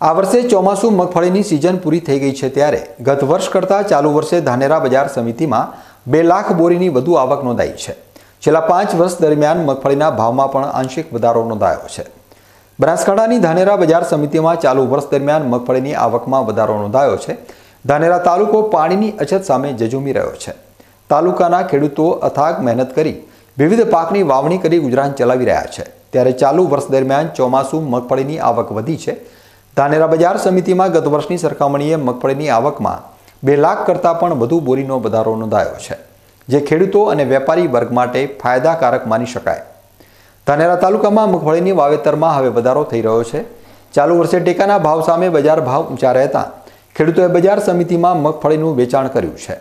આ વર્ષે ચોમાસુ મગફળીની સિઝન પૂરી થઈ ગઈ છે ત્યારે ગત વર્ષ કરતાં ચાલુ વર્ષે ધાનેરા બજાર સમિતિમાં 2 લાખ બોરીની વધુ આવક નોંધાઈ છે। છેલ્લા 5 વર્ષ દરમિયાન મગફળીના ભાવમાં પણ આંશિક વધારો નોંધાયો છે। બનાસકાંઠાની ધાનેરા બજાર સમિતિમાં ચાલુ વર્ષ દરમિયાન મગફળીની આવકમાં વધારો નોંધાયો છે। ધાનેરા તાલુકો પાણીની અછત સામે ઝઝૂમી રહ્યો છે। તાલુકાના ખેડૂતો અથાગ મહેનત કરી વિવિધ પાકની વાવણી કરી ગુજરાન ચલાવી રહ્યા છે। ત્યારે ચાલુ વર્ષ દરમિયાન ચોમાસુ મગફળીની આવક વધી છે। ધાનેરા બજાર સમિતિમાં ગત વર્ષની સરખામણીએ મગફળીની આવકમાં 2 લાખ કરતાં પણ વધુ બોરીનો વધારો નોંધાયો છે, જે ખેડૂતો અને વેપારી વર્ગ માટે ફાયદાકારક માની શકાય। ધાનેરા તાલુકામાં મગફળીની વાવેતરમાં હવે વધારો થઈ રહ્યો છે। ચાલુ વર્ષે ટેકાના ભાવ સામે બજાર ભાવ ઊંચા રહેતા ખેડૂતોએ બજાર સમિતિમાં મગફળીનું વેચાણ કર્યું છે।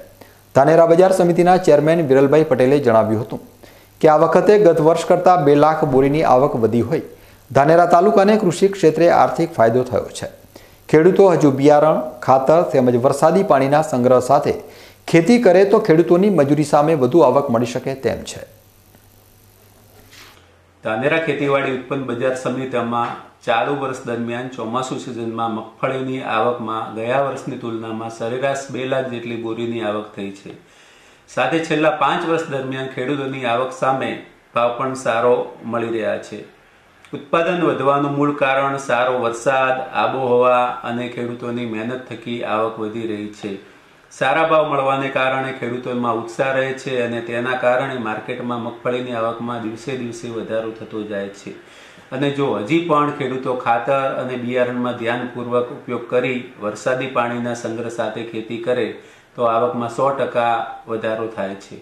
ધાનેરા બજાર સમિતિના ચેરમેન વિરલભાઈ પટેલે જણાવ્યું હતું કે આ વખતે ગત વર્ષ કરતાં 2 લાખ બોરીની આવક વધી હોય ધાનેરા તાલુકાને કૃષિ ક્ષેત્રે આર્થિક ફાયદો થયો છે। ખેડૂતો હજુ બિયારણ, ખાતર તેમજ વરસાદી પાણીના સંગ્રહ સાથે ખેતી કરે તો ખેડૂતોની મજૂરી સામે વધુ આવક મળી શકે તેમ છે। ધાનેરા ખેતીવાડી ઉત્પન્ન બજાર સમિતિમાં ચાલુ વર્ષ દરમિયાન ચોમાસુ સિઝનમાં મગફળીની આવકમાં ગયા વર્ષની તુલનામાં સરેરાશ 2 લાખ જેટલી બોરીની આવક થઈ છે। સાથે છેલ્લા 5 વર્ષ દરમિયાન ખેડૂતોની આવક સામે ભાવ પણ સારો મળી રહ્યા છે। ઉત્પાદન વધવાનું મૂળ કારણ સારો વરસાદ, આબોહવા અને ખેડૂતોની મહેનત થકી આવક વધી રહી છે। સારા ભાવ મળવાને કારણે ખેડૂતોમાં ઉત્સાહ રહે છે અને તેના કારણે માર્કેટમાં મગફળીની આવકમાં દિવસે દિવસે વધારો થતો જાય છે। અને જો હજી પણ ખેડૂતો ખાતર અને બિયારણમાં ધ્યાનપૂર્વક ઉપયોગ કરી વરસાદી પાણીના સંગ્રહ સાથે ખેતી કરે તો આવકમાં 100% વધારો થાય છે।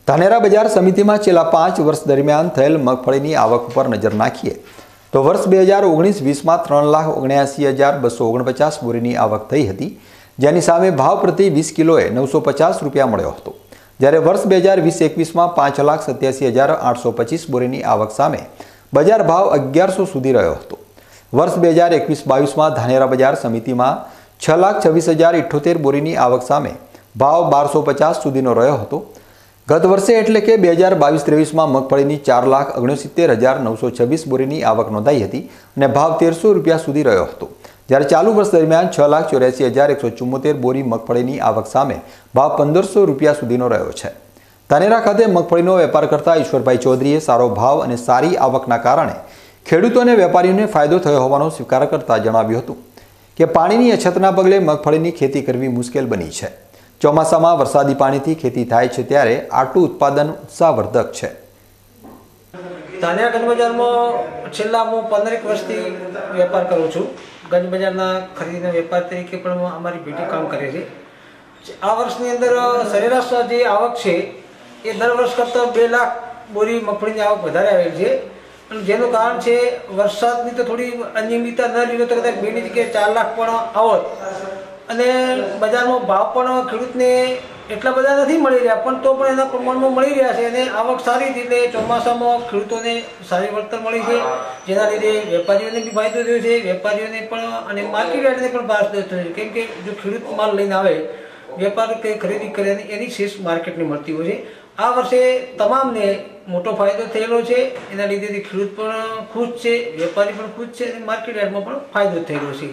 ધાનેરા બજાર સમિતિમાં છેલ્લા 5 વર્ષ દરમિયાન થયેલ મગફળીની આવક પર નજર નાખીએ તો વર્ષ 2019-20માં 3,79,249 બોરીની આવક થઈ હતી, જેની સામે ભાવ પ્રતિ 20 કિલોએ 950 રૂપિયા મળ્યો હતો। જ્યારે વર્ષ 2020-21માં 5,87,825 બોરીની આવક સામે બજાર ભાવ 1100 સુધી રહ્યો હતો। વર્ષ 2021-22માં ધાનેરા બજાર સમિતિમાં 6,26,078 બોરીની આવક સામે ભાવ 1250 સુધીનો રહ્યો હતો। ગત વર્ષે એટલે કે 2022-23માં મગફળીની 4,69,926 બોરીની આવક નોંધાઈ હતી અને ભાવ 1300 રૂપિયા સુધી રહ્યો હતો। જ્યારે ચાલુ વર્ષ દરમિયાન 6,84,174 બોરી મગફળીની આવક સામે ભાવ 1500 રૂપિયા સુધીનો રહ્યો છે। ધાનેરા ખાતે મગફળીનો વેપાર કરતા ઈશ્વરભાઈ ચૌધરીએ સારો ભાવ અને સારી આવકના કારણે ખેડૂતો અને વેપારીઓને ફાયદો થયો હોવાનો સ્વીકાર કરતા જણાવ્યું હતું કે પાણીની અછતના પગલે મગફળીની ખેતી કરવી મુશ્કેલ બની છે। ચોમાસામાં વરસાદી પાણીથી ખેતી થાય છે ત્યારે આટલું ઉત્પાદન ઉત્સાહવર્ધક છે। ધાનેરા ગંજ બજારમાં છેલ્લા હું 15 વર્ષથી વેપાર કરું છું। ગંજ બજારના ખરીદીના વેપાર તરીકે પણ અમારી પેઢી કામ કરે છે। આ વર્ષની અંદર સરેરાશ જે આવક છે એ દર વર્ષ કરતાં 2 લાખ બોરી મગફળીની આવક વધારે આવેલી છે, અને જેનું કારણ છે વરસાદની તો થોડી અનિયમિતતા ન લીધો તો કદાચ 2ની જગ્યાએ 4 લાખ પણ આવત, અને બજારમાં ભાવ પણ ખેડૂતને એટલા બધા નથી મળી રહ્યા, પણ તો પણ એના પ્રમાણમાં મળી રહ્યા છે અને આવક સારી હતી। એટલે ચોમાસામાં ખેડૂતોને સારી વળતર મળી છે, જેના લીધે વેપારીઓને બી ફાયદો થયો છે, વેપારીઓને પણ અને માર્કેટયાર્ડને પણ ફાયદો થયો છે। કેમ કે જો ખેડૂત માલ લઈને આવે, વેપાર કે ખરીદી કરે એની શેષ માર્કેટને મળતી હોય છે। આ વર્ષે તમામને મોટો ફાયદો થયેલો છે, એના લીધે ખેડૂત પણ ખુશ છે, વેપારી પણ ખુશ છે અને માર્કેટયાર્ડમાં પણ ફાયદો થયેલો છે।